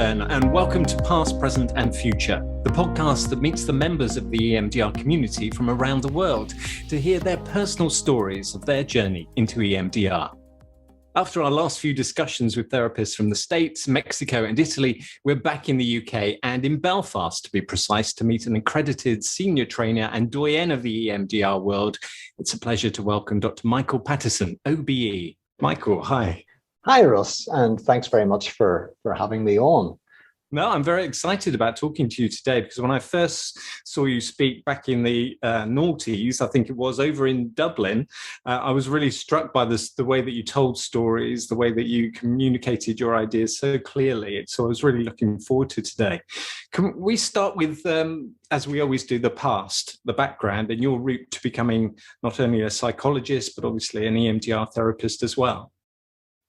return, and welcome to Past, Present and Future, the podcast that meets the members of the EMDR community from around the world to hear their personal stories of their journey into EMDR. After our last few discussions with therapists from the States, Mexico and Italy, we're back in the UK and in Belfast, to be precise, to meet an accredited senior trainer and doyen of the EMDR world. It's a pleasure to welcome Dr. Michael Paterson OBE. Michael, hi. Hi, Russ, and thanks very much for having me on. No, I'm very excited about talking to you today because when I first saw you speak back in the noughties, I think it was over in Dublin, I was really struck by the way that you told stories, the way that you communicated your ideas so clearly. So I was really looking forward to today. Can we start with, as we always do, the past, the background and your route to becoming not only a psychologist, but obviously an EMDR therapist as well?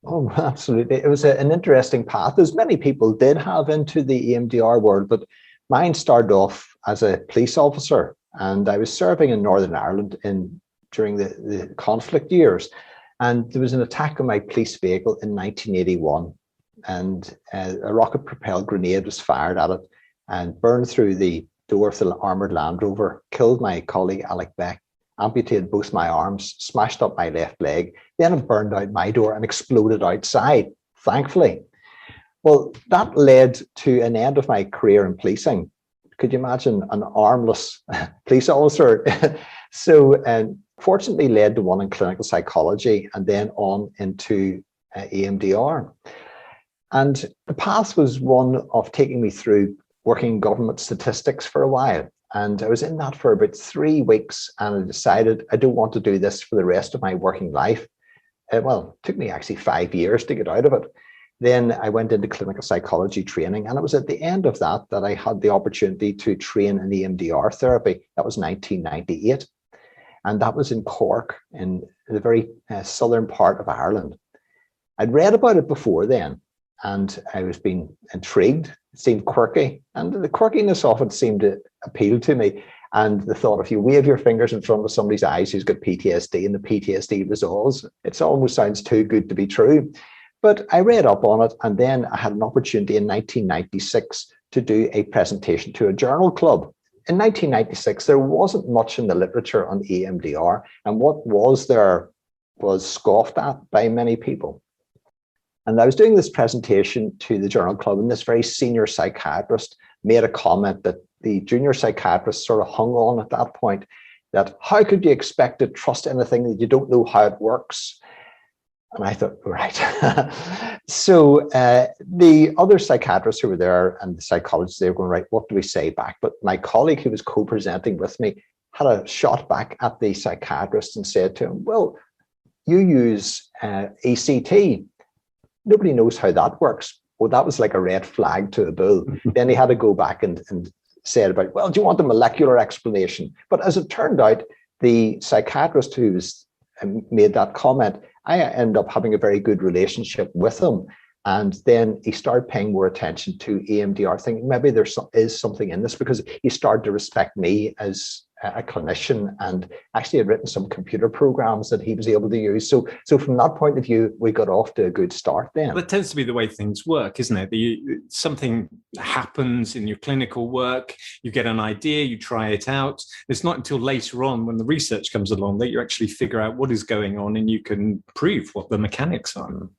Oh, absolutely. It was an interesting path, as many people did have into the EMDR world, but mine started off as a police officer, and I was serving in Northern Ireland during the conflict years. And there was an attack on my police vehicle in 1981, and a rocket-propelled grenade was fired at it and burned through the door of the armoured Land Rover, killed my colleague Alec Beck, amputated both my arms, smashed up my left leg, then it burned out my door and exploded outside, thankfully. Well, that led to an end of my career in policing. Could you imagine an armless police officer? So, fortunately led to one in clinical psychology and then on into EMDR. And the path was one of taking me through working government statistics for a while. And I was in that for about 3 weeks and I decided I don't want to do this for the rest of my working life. Well, it took me actually 5 years to get out of it. Then I went into clinical psychology training, and it was at the end of that I had the opportunity to train in EMDR therapy. That was 1998. And that was in Cork, in the very southern part of Ireland. I'd read about it before then, and I was being intrigued. It seemed quirky, and the quirkiness of it seemed to appeal to me. And the thought, if you wave your fingers in front of somebody's eyes who's got PTSD and the PTSD resolves, it almost sounds too good to be true. But I read up on it, and then I had an opportunity in 1996 to do a presentation to a journal club. In 1996, there wasn't much in the literature on EMDR, and what was there was scoffed at by many people. And I was doing this presentation to the journal club, and this very senior psychiatrist made a comment that the junior psychiatrist sort of hung on at that point, that how could you expect to trust anything that you don't know how it works? And I thought, right. So the other psychiatrists who were there and the psychologists, they were going, right, what do we say back? But my colleague who was co-presenting with me had a shot back at the psychiatrist and said to him, well, you use ECT. Nobody knows how that works. Well, that was like a red flag to a bull. Then he had to go back and said about, well, do you want the molecular explanation? But as it turned out, the psychiatrist who made that comment, I ended up having a very good relationship with him. And then he started paying more attention to EMDR, thinking maybe there is something in this, because he started to respect me as a clinician, and actually had written some computer programs that he was able to use. So from that point of view, we got off to a good start then. Well, that tends to be the way things work, isn't it? Something happens in your clinical work, you get an idea, you try it out. It's not until later on when the research comes along that you actually figure out what is going on and you can prove what the mechanics are.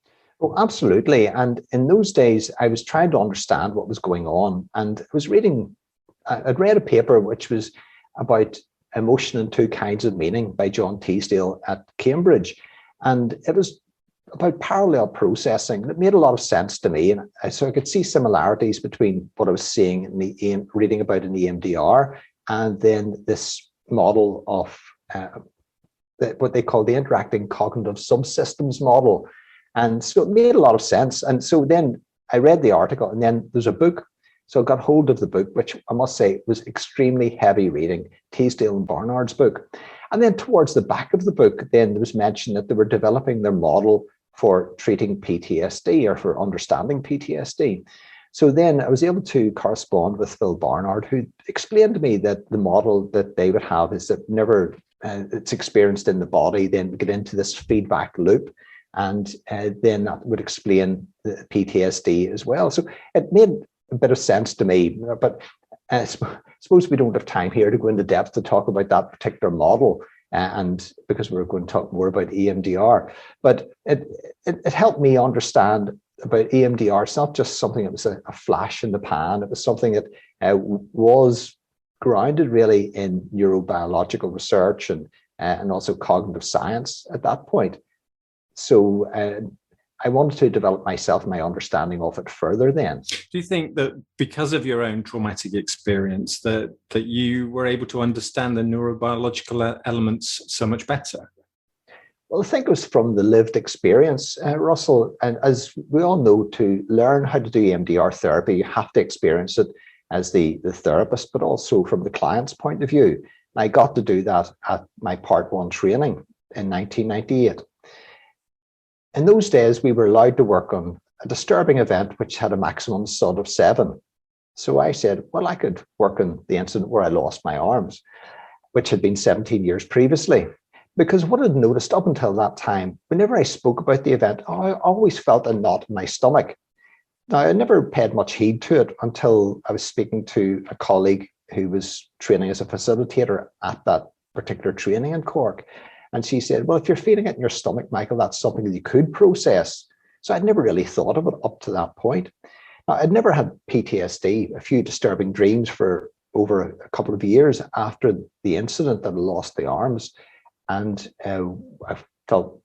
Oh, absolutely. And in those days, I was trying to understand what was going on. And I'd read a paper which was about Emotion in Two Kinds of Meaning by John Teasdale at Cambridge. And it was about parallel processing. It made a lot of sense to me. And so I could see similarities between what I was seeing in reading about in EMDR and then this model of what they call the interacting cognitive subsystems model. And so it made a lot of sense. And so then I read the article, and then there's a book. So I got hold of the book, which I must say was extremely heavy reading, Teasdale and Barnard's book. And then towards the back of the book, then there was mention that they were developing their model for treating PTSD or for understanding PTSD. So then I was able to correspond with Phil Barnard, who explained to me that the model that they would have is that whenever it's experienced in the body, then we get into this feedback loop. And then that would explain the PTSD as well. So it made a bit of sense to me, but I suppose we don't have time here to go into depth to talk about that particular model, and because we're going to talk more about EMDR. But it helped me understand about EMDR. It's not just something that was a flash in the pan. It was something that was grounded really in neurobiological research and also cognitive science at that point. So I wanted to develop myself, my understanding of it further then. Do you think that because of your own traumatic experience that you were able to understand the neurobiological elements so much better? Well, I think it was from the lived experience, Russell. And as we all know, to learn how to do EMDR therapy, you have to experience it as the therapist, but also from the client's point of view. And I got to do that at my Part 1 training in 1998. In those days, we were allowed to work on a disturbing event which had a maximum SUD of 7. So I said, well, I could work on the incident where I lost my arms, which had been 17 years previously. Because what I'd noticed up until that time, whenever I spoke about the event, I always felt a knot in my stomach. Now, I never paid much heed to it until I was speaking to a colleague who was training as a facilitator at that particular training in Cork. And she said, well, if you're feeling it in your stomach, Michael, that's something that you could process. So I'd never really thought of it up to that point. Now, I'd never had PTSD, a few disturbing dreams for over a couple of years after the incident that I lost the arms. And I felt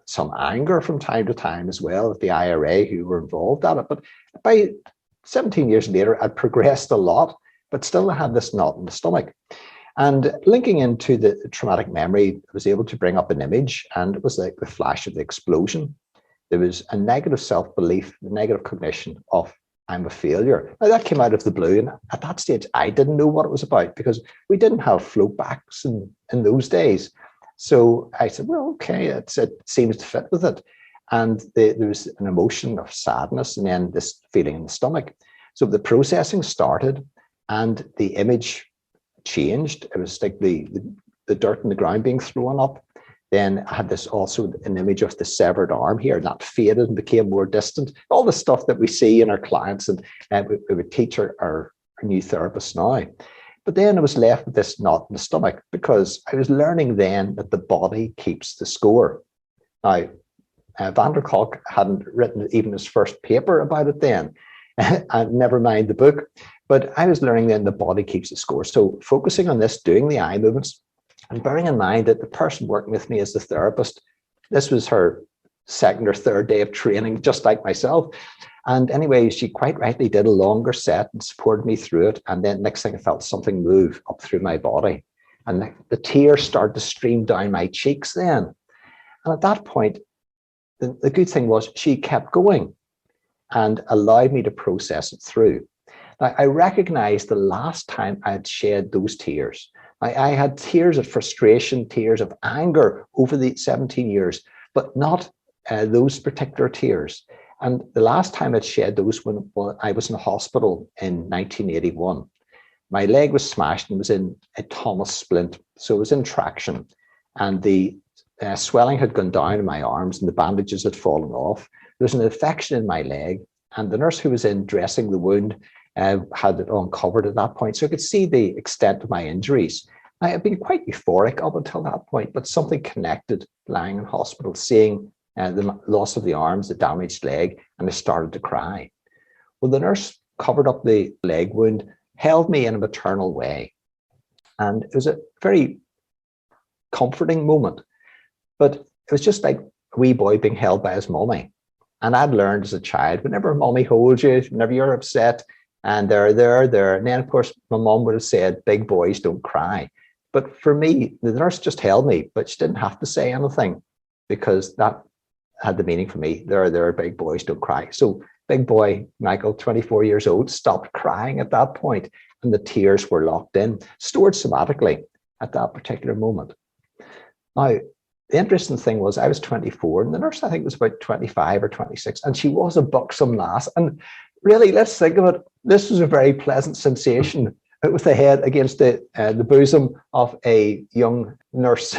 some anger from time to time as well at the IRA who were involved at it. But by 17 years later, I'd progressed a lot, but still I had this knot in the stomach. And linking into the traumatic memory, I was able to bring up an image, and it was like the flash of the explosion. There was a negative self-belief, the negative cognition of I'm a failure. Now that came out of the blue, and at that stage, I didn't know what it was about because we didn't have float backs in those days. So I said, well, okay, it seems to fit with it. And there was an emotion of sadness and then this feeling in the stomach. So the processing started and the image changed. It was like the dirt in the ground being thrown up. Then I had this also an image of the severed arm here, and that faded and became more distant. All the stuff that we see in our clients, and we would teach our new therapists now. But then I was left with this knot in the stomach because I was learning then that the body keeps the score. Now, Van der Kolk hadn't written even his first paper about it then, and never mind the book. But I was learning then the body keeps the score. So focusing on this, doing the eye movements, and bearing in mind that the person working with me as the therapist, this was her second or third day of training, just like myself. And anyway, she quite rightly did a longer set and supported me through it. And then next thing I felt something move up through my body. And the tears started to stream down my cheeks then. And at that point, the good thing was she kept going and allowed me to process it through. Now, I recognized the last time I had shed those tears. I had tears of frustration, tears of anger over the 17 years, but not those particular tears. And the last time I'd shed those when I was in hospital in 1981. My leg was smashed and was in a Thomas splint, so it was in traction. And the swelling had gone down in my arms and the bandages had fallen off. There was an infection in my leg, and the nurse who was in dressing the wound had it uncovered at that point. So I could see the extent of my injuries. I had been quite euphoric up until that point, but something connected lying in hospital, seeing the loss of the arms, the damaged leg, and I started to cry. Well, the nurse covered up the leg wound, held me in a maternal way. And it was a very comforting moment. But it was just like a wee boy being held by his mommy. And I'd learned as a child, whenever mommy holds you, whenever you're upset, and they're there. And then, of course, my mom would have said, big boys don't cry. But for me, the nurse just held me, but she didn't have to say anything because that had the meaning for me. There, big boys don't cry. So big boy, Michael, 24 years old, stopped crying at that point, and the tears were locked in, stored somatically at that particular moment. Now, the interesting thing was I was 24 and the nurse, I think, was about 25 or 26, and she was a buxom lass. And really, let's think of it. This was a very pleasant sensation with the head against the bosom of a young nurse.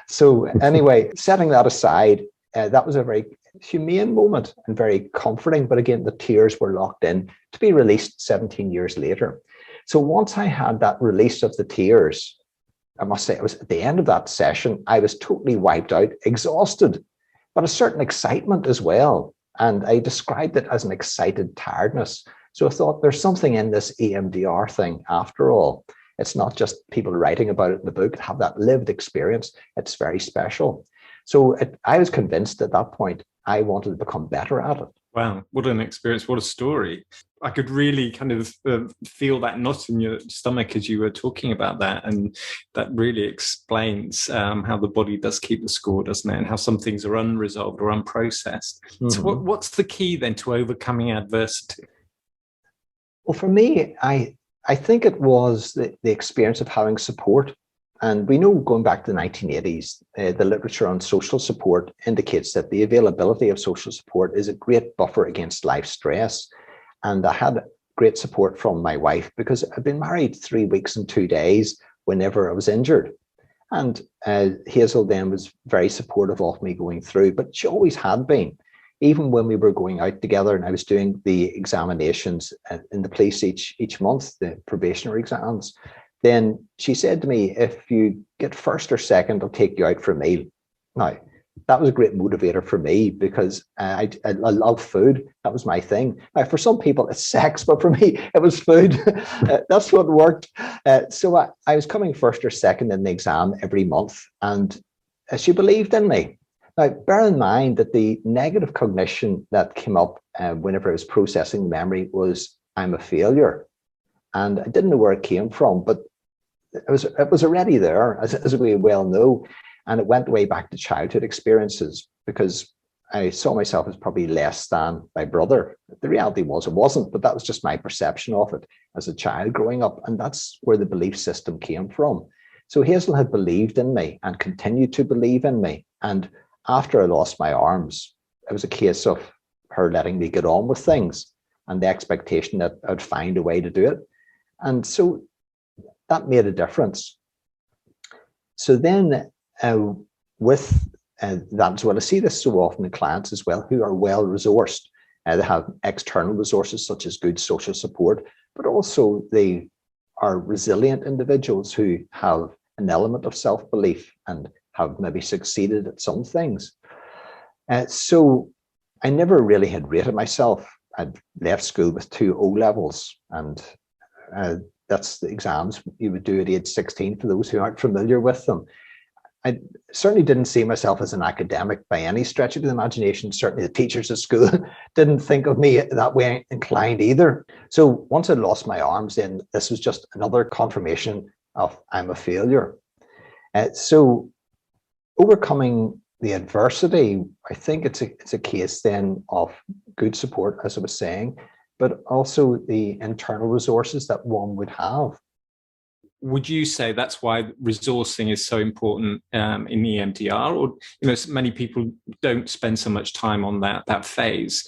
So anyway, setting that aside, that was a very humane moment and very comforting. But again, the tears were locked in to be released 17 years later. So once I had that release of the tears, I must say it was at the end of that session, I was totally wiped out, exhausted, but a certain excitement as well. And I described it as an excited tiredness. So I thought there's something in this EMDR thing after all. It's not just people writing about it in the book, have that lived experience. It's very special. So I was convinced at that point I wanted to become better at it. Wow, what an experience, what a story. I could really kind of feel that knot in your stomach as you were talking about that. And that really explains how the body does keep the score, doesn't it? And how some things are unresolved or unprocessed. Mm-hmm. So what's the key then to overcoming adversity? Well, for me, I think it was the experience of having support. And we know going back to the 1980s, the literature on social support indicates that the availability of social support is a great buffer against life stress. And I had great support from my wife because I'd been married 3 weeks and 2 days whenever I was injured. And Hazel then was very supportive of me going through, but she always had been. Even when we were going out together and I was doing the examinations in the police each month, the probationary exams, then she said to me, if you get first or second, I'll take you out for a meal. Now, that was a great motivator for me because I love food. That was my thing. Now, for some people, it's sex, but for me, it was food. That's what worked. So I was coming first or second in the exam every month, and she believed in me. Now, bear in mind that the negative cognition that came up whenever I was processing memory was, I'm a failure. And I didn't know where it came from, but it was already there, as we well know. And it went way back to childhood experiences because I saw myself as probably less than my brother. The reality was it wasn't, but that was just my perception of it as a child growing up. And that's where the belief system came from. So Hazel had believed in me and continued to believe in me. And after I lost my arms, it was a case of her letting me get on with things and the expectation that I'd find a way to do it. And so that made a difference. So then with that as well, I see this so often in clients as well who are well resourced. They have external resources such as good social support, but also they are resilient individuals who have an element of self-belief and have maybe succeeded at some things. So I never really had rated myself. I'd left school with 2 O levels, and that's the exams you would do at age 16 for those who aren't familiar with them. I certainly didn't see myself as an academic by any stretch of the imagination. Certainly the teachers at school didn't think of me that way inclined either. So once I lost my arms, then this was just another confirmation of I'm a failure. So overcoming the adversity, I think it's a case then of good support, as I was saying, but also the internal resources that one would have. Would you say that's why resourcing is so important in EMDR? Or, many people don't spend so much time on that phase.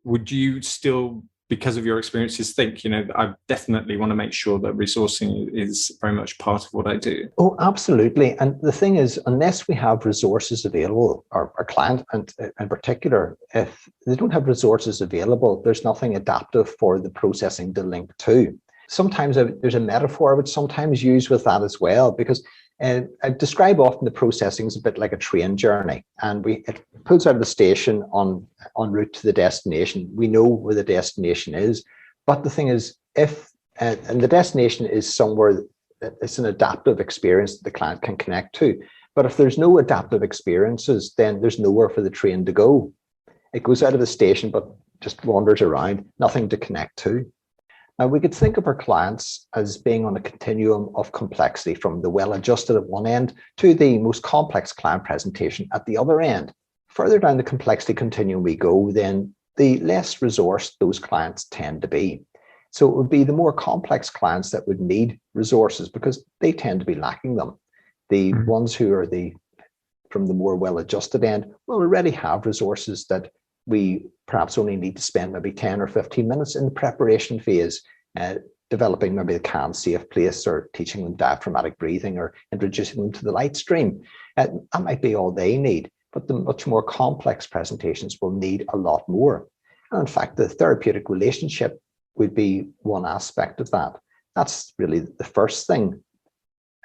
Would you still, because of your experiences, think, I definitely want to make sure that resourcing is very much part of what I do? Oh, absolutely. And the thing is, unless we have resources available, our client in particular, if they don't have resources available, there's nothing adaptive for the processing to link to. Sometimes there's a metaphor I would sometimes use with that as well, because I describe often the processing as a bit like a train journey, and it pulls out of the station en route to the destination. We know where the destination is, but the thing is, if and the destination is somewhere, it's an adaptive experience that the client can connect to. But if there's no adaptive experiences, then there's nowhere for the train to go. It goes out of the station, but just wanders around, nothing to connect to. Now, we could think of our clients as being on a continuum of complexity from the well-adjusted at one end to the most complex client presentation at the other end. Further down the complexity continuum we go, then the less resourced those clients tend to be. So it would be the more complex clients that would need resources because they tend to be lacking them. The ones who are from the more well-adjusted end will already have resources that we perhaps only need to spend maybe 10 or 15 minutes in the preparation phase, developing maybe the calm, safe place, or teaching them diaphragmatic breathing, or introducing them to the light stream. That might be all they need. but the much more complex presentations will need a lot more. And in fact, the therapeutic relationship would be one aspect of that. That's really the first thing.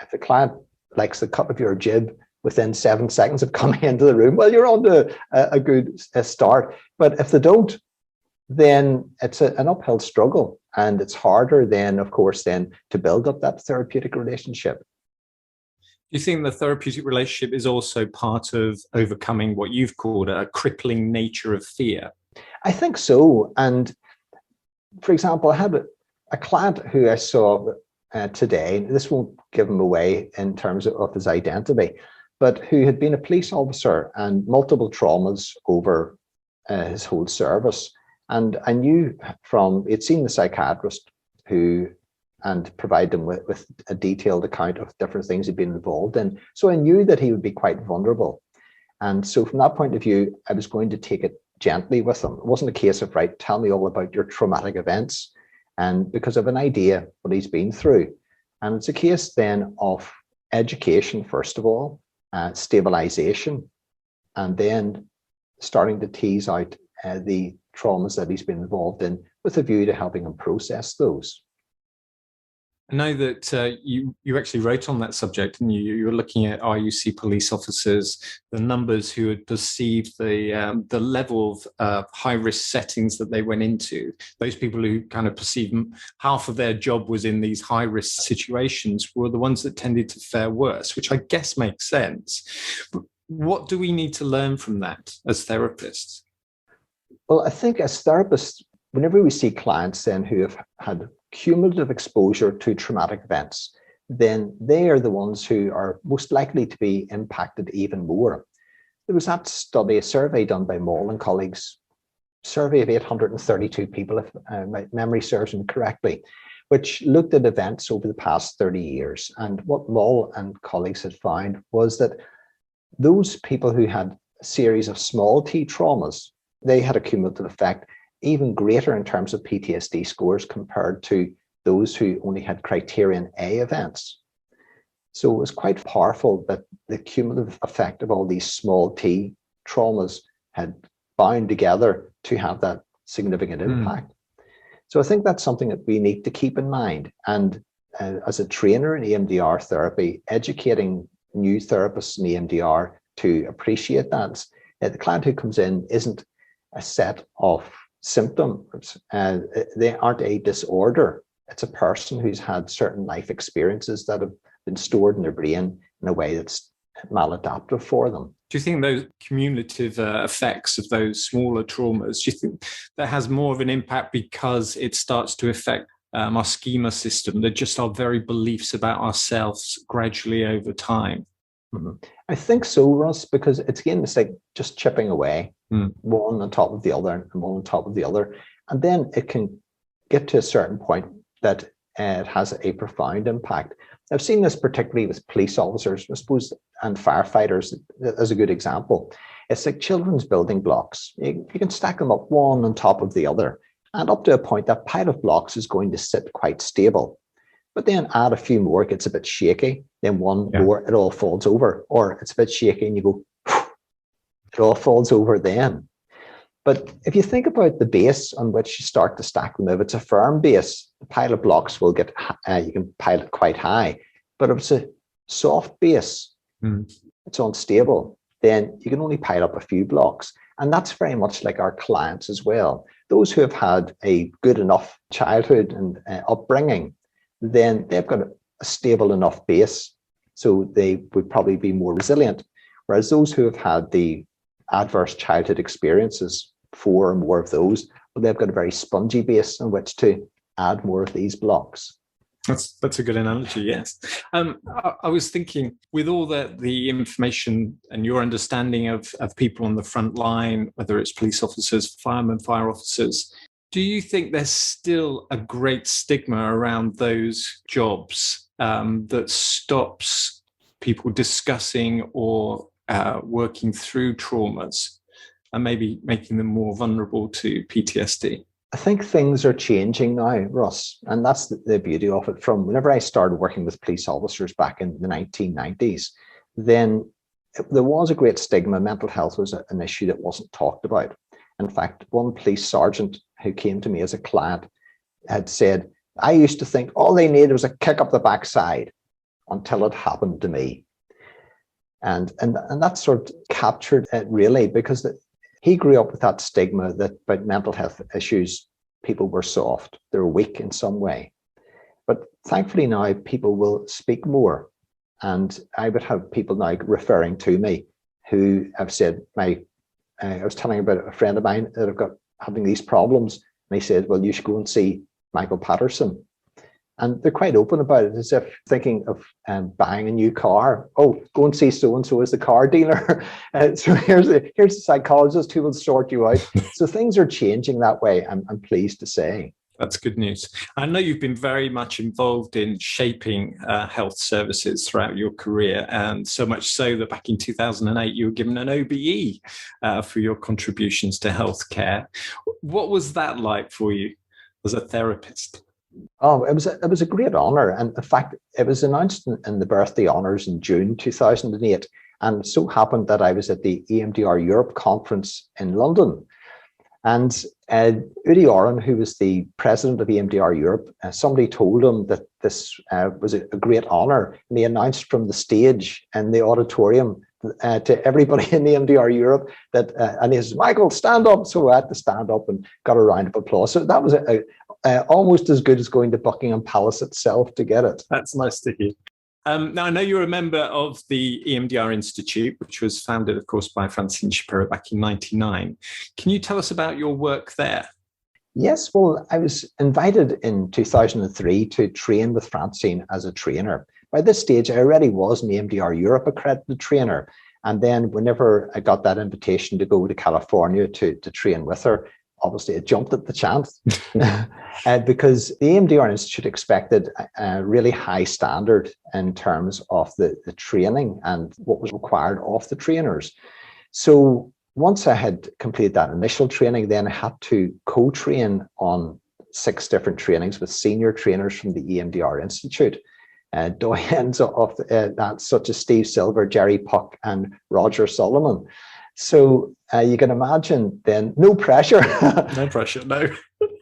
If the client likes the cut of your jib within 7 seconds of coming into the room, well, you're on to a good start. But if they don't, then it's an uphill struggle. And it's harder then, of course, then to build up that therapeutic relationship. Do you think the therapeutic relationship is also part of overcoming what you've called a crippling nature of fear? I think so. And for example, I had a client who I saw today. This won't give him away in terms of his identity, but who had been a police officer and multiple traumas over his whole service. And I knew he'd seen the psychiatrist and provide them with a detailed account of different things he'd been involved in. So I knew that he would be quite vulnerable. And so from that point of view, I was going to take it gently with him. It wasn't a case of, right, tell me all about your traumatic events, and because of an idea what he's been through. And it's a case then of education, first of all, stabilization, and then starting to tease out the traumas that he's been involved in with a view to helping him process those. I know that you actually wrote on that subject, and you were looking at RUC police officers, the numbers who had perceived the level of high-risk settings that they went into. Those people who kind of perceived half of their job was in these high-risk situations were the ones that tended to fare worse, which I guess makes sense. But what do we need to learn from that as therapists? Well, I think as therapists, whenever we see clients then who have had cumulative exposure to traumatic events, then they are the ones who are most likely to be impacted even more. There was that study, a survey done by Moll and colleagues, survey of 832 people, if my memory serves me correctly, which looked at events over the past 30 years. And what Moll and colleagues had found was that those people who had a series of small t traumas, they had a cumulative effect even greater in terms of PTSD scores compared to those who only had criterion A events. So it was quite powerful that the cumulative effect of all these small t traumas had bound together to have that significant impact. So I think that's something that we need to keep in mind. And as a trainer in EMDR therapy, educating new therapists in EMDR to appreciate that. The client who comes in isn't a set of symptoms. They aren't a disorder. It's a person who's had certain life experiences that have been stored in their brain in a way that's maladaptive for them. Do you think those cumulative effects of those smaller traumas, do you think that has more of an impact because it starts to affect our schema system, that just our very beliefs about ourselves gradually over time? I think so, Russ, because it's like just chipping away, one on top of the other and one on top of the other. And then it can get to a certain point that it has a profound impact. I've seen this particularly with police officers, I suppose, and firefighters as a good example. It's like children's building blocks. You can stack them up one on top of the other. And up to a point, that pile of blocks is going to sit quite stable. But then add a few more, it gets a bit shaky. Then one more, it all falls over. Or it's a bit shaky and you go, it all falls over then. But if you think about the base on which you start to stack them, if it's a firm base, the pile of blocks will get, you can pile it quite high. But if it's a soft base, it's unstable, then you can only pile up a few blocks. And that's very much like our clients as well. Those who have had a good enough childhood and upbringing, then they've got a stable enough base, so they would probably be more resilient. Whereas those who have had the adverse childhood experiences, 4 or more of those, well, they've got a very spongy base on which to add more of these blocks. That's a good analogy, yes. I was thinking, with all the information and your understanding of people on the front line, whether it's police officers, firemen, fire officers, do you think there's still a great stigma around those jobs that stops people discussing or working through traumas and maybe making them more vulnerable to PTSD? I think things are changing now, Russ, and that's the beauty of it. From whenever I started working with police officers back in the 1990s, then there was a great stigma. Mental health was an issue that wasn't talked about. In fact, one police sergeant who came to me as a client had said, I used to think all they needed was a kick up the backside until it happened to me. And that sort of captured it really, because he grew up with that stigma that about mental health issues, people were soft, they were weak in some way. But thankfully now people will speak more. And I would have people now referring to me who have said, I was telling about a friend of mine that I've got having these problems. And he said, well, you should go and see Michael Paterson. And they're quite open about it, as if thinking of buying a new car. Oh, go and see so-and-so as the car dealer. So here's a psychologist who will sort you out. So things are changing that way, I'm pleased to say. That's good news. I know you've been very much involved in shaping health services throughout your career, and so much so that back in 2008, you were given an OBE for your contributions to healthcare. What was that like for you as a therapist? Oh, it was a great honour. And in fact, it was announced in the birthday honours in June 2008. And it so happened that I was at the EMDR Europe conference in London. And Udi Oren, who was the president of EMDR Europe, somebody told him that this was a great honour. And he announced from the stage in the auditorium to everybody in EMDR Europe that, and he says, Michael, stand up. So I had to stand up and got a round of applause. So that was almost as good as going to Buckingham Palace itself to get it. That's nice to hear. Now, I know you're a member of the EMDR Institute, which was founded, of course, by Francine Shapiro back in 1999. Can you tell us about your work there? Yes, well, I was invited in 2003 to train with Francine as a trainer. By this stage, I already was an EMDR Europe accredited trainer. And then whenever I got that invitation to go to California to train with her, obviously, it jumped at the chance because the EMDR Institute expected a really high standard in terms of the training and what was required of the trainers. So once I had completed that initial training, then I had to co-train on 6 different trainings with senior trainers from the EMDR Institute. Doyens of that, such as Steve Silver, Jerry Puck, and Roger Solomon. So you can imagine then, no pressure. No pressure, no.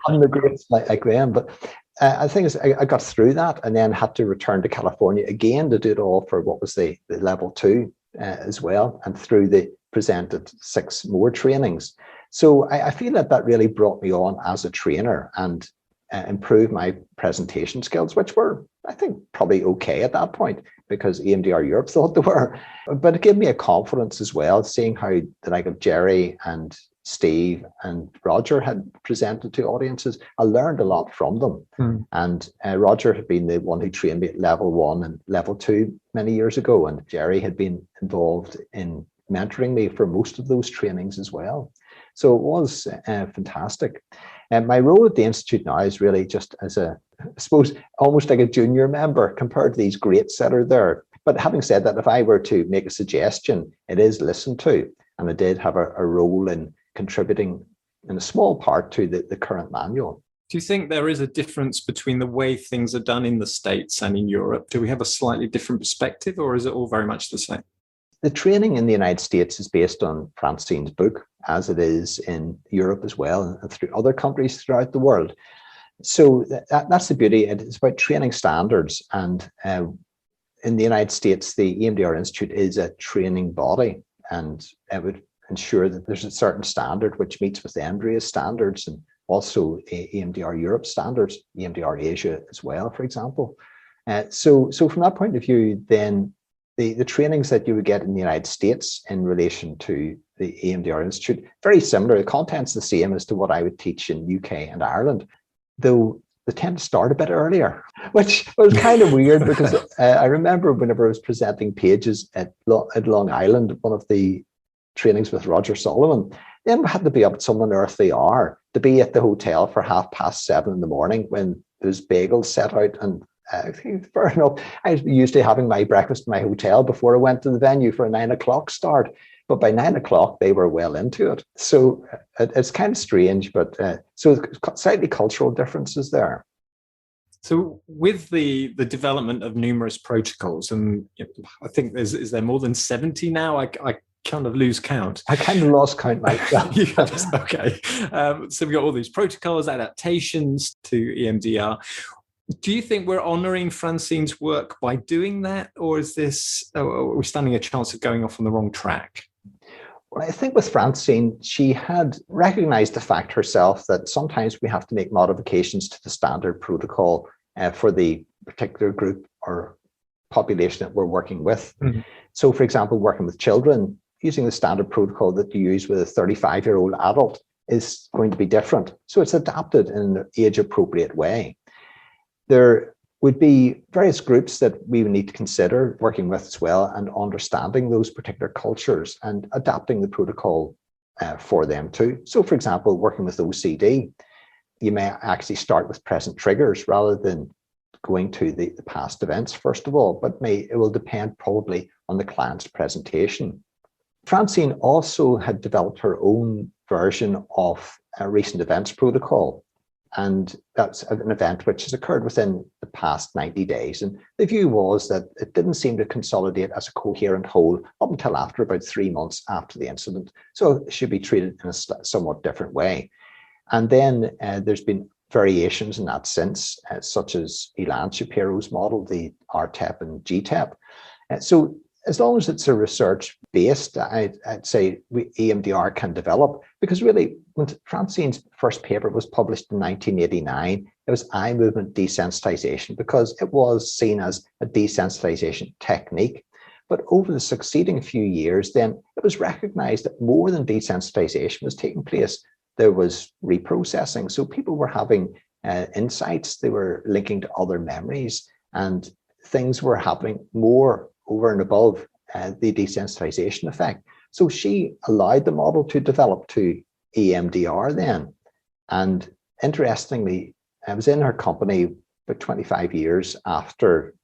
I'm the greats like them. But I think I got through that and then had to return to California again to do it all for what was the level 2 as well, and through the presented 6 more trainings. So I feel that really brought me on as a trainer and improved my presentation skills, which were, I think, probably okay at that point because EMDR Europe thought they were. But it gave me a confidence as well, seeing how the like of Jerry and Steve and Roger had presented to audiences. I learned a lot from them. And Roger had been the one who trained me at level 1 and level 2 many years ago. And Jerry had been involved in mentoring me for most of those trainings as well. So it was fantastic. And my role at the Institute now is really just as I suppose, almost like a junior member compared to these greats that are there. But having said that, if I were to make a suggestion, it is listened to. And I did have a role in contributing in a small part to the current manual. Do you think there is a difference between the way things are done in the States and in Europe? Do we have a slightly different perspective, or is it all very much the same? The training in the United States is based on Francine's book, as it is in Europe as well, and through other countries throughout the world. So that's the beauty. It's about training standards. And in the United States, the EMDR Institute is a training body, and it would ensure that there's a certain standard which meets with the EMDRIA standards and also EMDR Europe standards, EMDR Asia as well, for example. So from that point of view, then the trainings that you would get in the United States in relation to the EMDR Institute, very similar. The content's the same as to what I would teach in UK and Ireland, though they tend to start a bit earlier, which was kind of weird because I remember whenever I was presenting pages at Long Island, one of the trainings with Roger Solomon, then we had to be up at some unearthly hour to be at the hotel for 7:30 in the morning when there's bagels set out. And I think fair enough, I was usually having my breakfast in my hotel before I went to the venue for a 9 o'clock start. But by 9 o'clock, they were well into it. So it's kind of strange, but so slightly cultural differences there. So with the development of numerous protocols, and I think is there more than 70 now? I kind of lose count. I kind of lost count myself. Okay. So we've got all these protocols, adaptations to EMDR. Do you think we're honouring Francine's work by doing that, or are we standing a chance of going off on the wrong track? Well, I think with Francine, she had recognized the fact herself that sometimes we have to make modifications to the standard protocol for the particular group or population that we're working with. Mm-hmm. So, for example, working with children, using the standard protocol that you use with a 35-year-old adult is going to be different. So it's adapted in an age-appropriate way. There would be various groups that we would need to consider working with as well, and understanding those particular cultures and adapting the protocol for them too. So, for example, working with OCD, you may actually start with present triggers rather than going to the past events first of all, but it will depend probably on the client's presentation. Francine also had developed her own version of a recent events protocol. And that's an event which has occurred within the past 90 days. And the view was that it didn't seem to consolidate as a coherent whole up until after about 3 months after the incident. So it should be treated in a somewhat different way. And then there's been variations in that since, such as Ilan Shapiro's model, the RTEP and GTEP. So as long as it's a research-based, I'd say EMDR can develop, because really, when Francine's first paper was published in 1989, it was eye movement desensitization because it was seen as a desensitization technique. But over the succeeding few years, then it was recognized that more than desensitization was taking place. There was reprocessing. So people were having insights, they were linking to other memories, and things were happening more over and above the desensitization effect. So she allowed the model to develop to EMDR then. And interestingly, I was in her company about 25 years after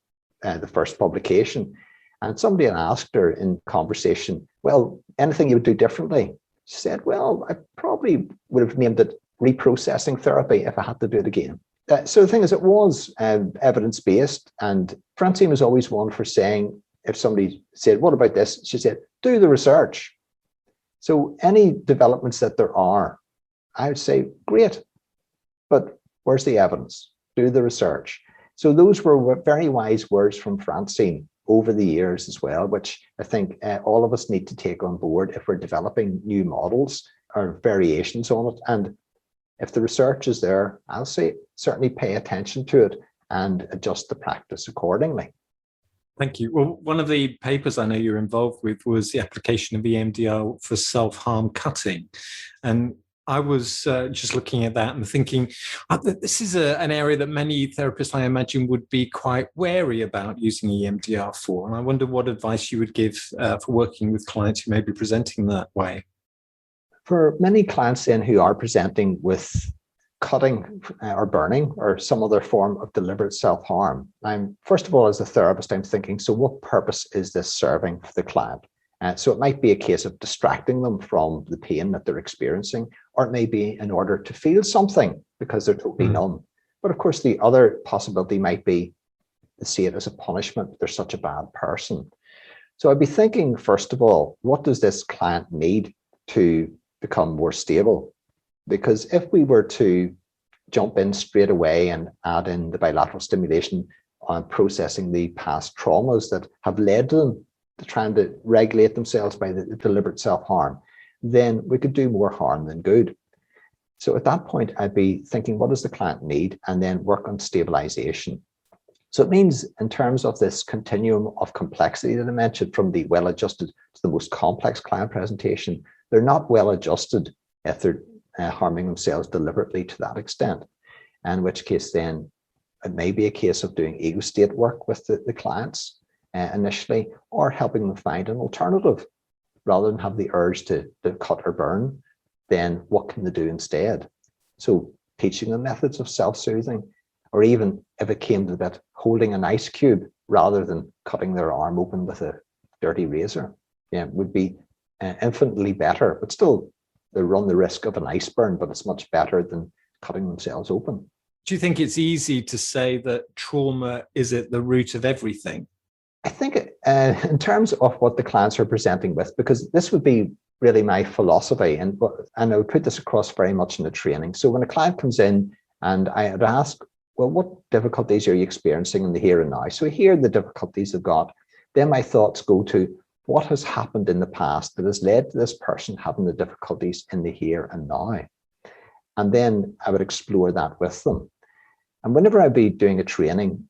the first publication. And somebody had asked her in conversation, well, anything you would do differently? She said, well, I probably would have named it reprocessing therapy if I had to do it again. So the thing is, it was evidence-based, and Francine was always one for saying, if somebody said, what about this? She said, do the research. So any developments that there are, I would say, great, but where's the evidence? Do the research. So those were very wise words from Francine over the years as well, which I think all of us need to take on board if we're developing new models or variations on it. And if the research is there, I'll say certainly pay attention to it and adjust the practice accordingly. Thank you. Well, one of the papers I know you're involved with was the application of EMDR for self-harm cutting. And I was just looking at that and thinking, this is an area that many therapists, I imagine, would be quite wary about using EMDR for. And I wonder what advice you would give for working with clients who may be presenting that way. For many clients then who are presenting with cutting or burning or some other form of deliberate self-harm, first of all, as a therapist, I'm thinking, so what purpose is this serving for the client? So it might be a case of distracting them from the pain that they're experiencing, or it may be in order to feel something because they're totally numb. But of course, the other possibility might be to see it as a punishment. They're such a bad person. So I'd be thinking, first of all, what does this client need to become more stable? Because if we were to jump in straight away and add in the bilateral stimulation on processing the past traumas that have led to them to trying to regulate themselves by the deliberate self-harm, then we could do more harm than good. So at that point, I'd be thinking, what does the client need? And then work on stabilization. So it means in terms of this continuum of complexity that I mentioned, from the well-adjusted to the most complex client presentation, they're not well-adjusted if they're harming themselves deliberately to that extent, in which case then it may be a case of doing ego state work with the clients initially, or helping them find an alternative. Rather than have the urge to cut or burn, then what can they do instead? So teaching them methods of self-soothing, or even if it came to that, holding an ice cube rather than cutting their arm open with a dirty razor, would be infinitely better, but still they run the risk of an ice burn, but it's much better than cutting themselves open. Do you think it's easy to say that trauma is at the root of everything? I think in terms of what the clients are presenting with, because this would be really my philosophy, and I would put this across very much in the training. So when a client comes in and I would ask, well, what difficulties are you experiencing in the here and now? So here are the difficulties they've got. Then my thoughts go to what has happened in the past that has led to this person having the difficulties in the here and now. And then I would explore that with them. And whenever I'd be doing a training,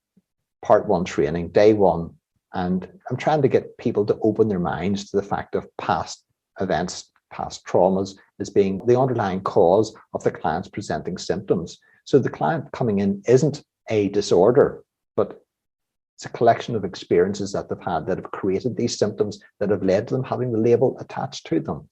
part one training, day one, and I'm trying to get people to open their minds to the fact of past events, past traumas as being the underlying cause of the client's presenting symptoms. So the client coming in isn't a disorder, but it's a collection of experiences that they've had that have created these symptoms that have led to them having the label attached to them.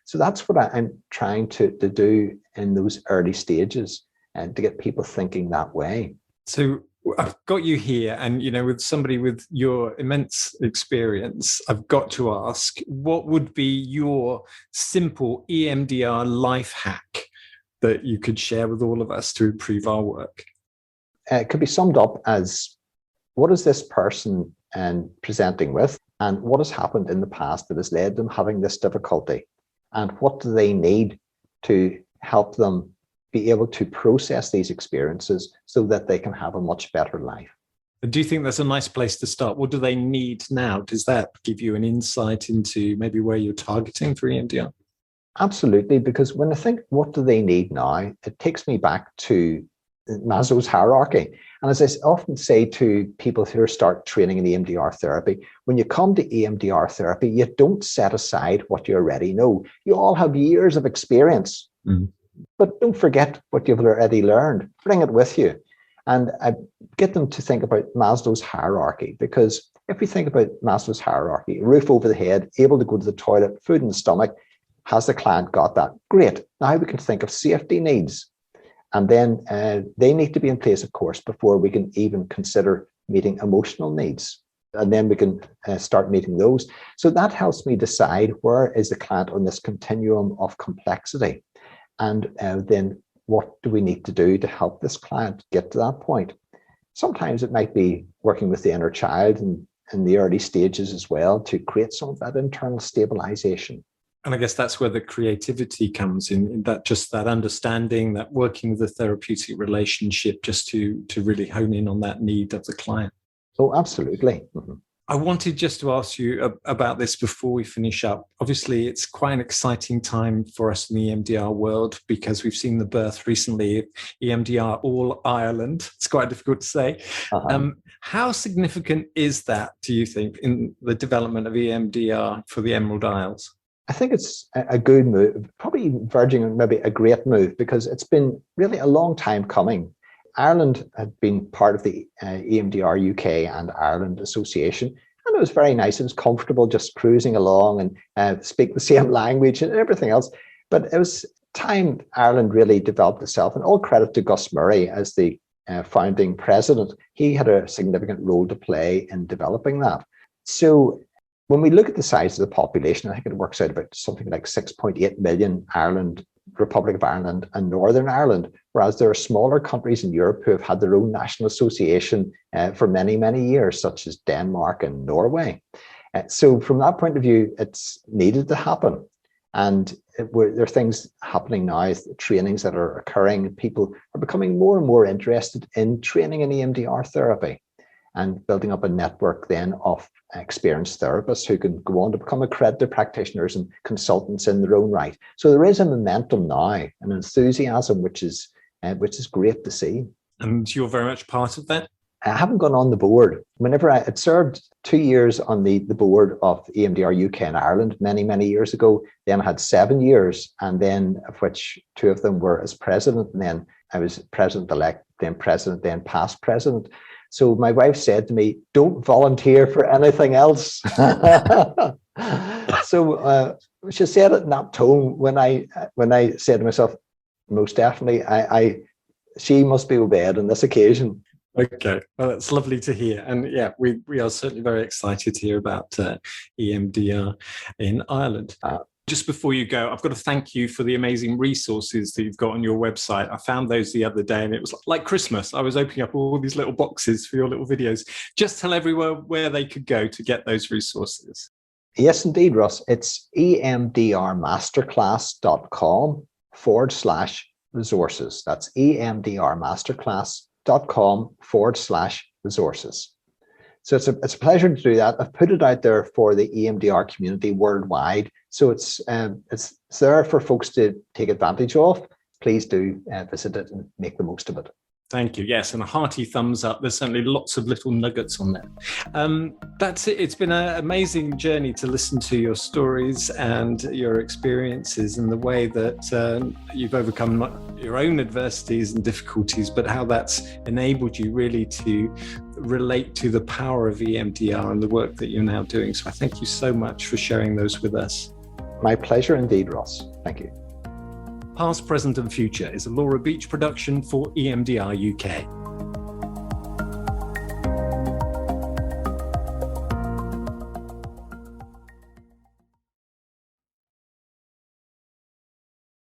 So that's what I'm trying to do in those early stages, and to get people thinking that way. So I've got you here, and with somebody with your immense experience, I've got to ask, what would be your simple EMDR life hack that you could share with all of us to improve our work? It could be summed up as, what is this person presenting with, and what has happened in the past that has led them having this difficulty, and what do they need to help them be able to process these experiences so that they can have a much better life. Do you think that's a nice place to start? What do they need now? Does that give you an insight into maybe where you're targeting for EMDR? Absolutely, because when I think, what do they need now, it takes me back to Maslow's hierarchy. And as I often say to people who start training in EMDR therapy, when you come to EMDR therapy, you don't set aside what you already know. You all have years of experience. Mm-hmm. But don't forget what you've already learned. Bring it with you. And I get them to think about Maslow's hierarchy, because if we think about Maslow's hierarchy, a roof over the head, able to go to the toilet, food in the stomach, has the client got that? Great. Now we can think of safety needs. And then they need to be in place, of course, before we can even consider meeting emotional needs. And then we can start meeting those. So that helps me decide, where is the client on this continuum of complexity? And then what do we need to do to help this client get to that point? Sometimes it might be working with the inner child and in the early stages as well, to create some of that internal stabilization. And I guess that's where the creativity comes in that just that understanding, that working with the therapeutic relationship, just to really hone in on that need of the client. Oh, absolutely. Mm-hmm. I wanted just to ask you about this before we finish up. Obviously, it's quite an exciting time for us in the EMDR world, because we've seen the birth recently of EMDR All Ireland. It's quite difficult to say. Uh-huh. How significant is that, do you think, in the development of EMDR for the Emerald Isles? I think it's a good move, probably verging on maybe a great move, because it's been really a long time coming. Ireland had been part of the EMDR UK and Ireland Association, and it was very nice. It was comfortable just cruising along and speak the same language and everything else. But it was time Ireland really developed itself, and all credit to Gus Murray as the founding president. He had a significant role to play in developing that. So when we look at the size of the population, I think it works out about something like 6.8 million Ireland, Republic of Ireland and Northern Ireland, whereas there are smaller countries in Europe who have had their own national association for many, many years, such as Denmark and Norway. So from that point of view, it's needed to happen. And there are things happening now, trainings that are occurring. People are becoming more and more interested in training in EMDR therapy and building up a network then of experienced therapists who can go on to become accredited practitioners and consultants in their own right. So there is a momentum now, an enthusiasm, which is great to see. And you're very much part of that? I haven't gone on the board. Whenever I had served 2 years on the board of EMDR UK and Ireland many, many years ago, then I had 7 years, and then of which 2 of them were as president, and then I was president-elect, then president, then past president. So my wife said to me, don't volunteer for anything else. So she said it in that tone when I said to myself, most definitely, she must be obeyed on this occasion. Okay, well, that's lovely to hear. And yeah, we are certainly very excited to hear about EMDR in Ireland. Just before you go, I've got to thank you for the amazing resources that you've got on your website. I found those the other day and it was like Christmas. I was opening up all these little boxes for your little videos. Just tell everyone where they could go to get those resources. Yes, indeed, Russ. It's emdrmasterclass.com/resources. That's emdrmasterclass.com/resources. So it's a pleasure to do that. I've put it out there for the EMDR community worldwide. So it's there for folks to take advantage of. Please do visit it and make the most of it. Thank you. Yes, and a hearty thumbs up. There's certainly lots of little nuggets on there. That's it. It's been an amazing journey to listen to your stories and your experiences and the way that you've overcome not your own adversities and difficulties, but how that's enabled you really to relate to the power of EMDR and the work that you're now doing. So I thank you so much for sharing those with us. My pleasure indeed, Ross. Thank you. Past, Present and Future is a Laura Beach production for EMDR UK.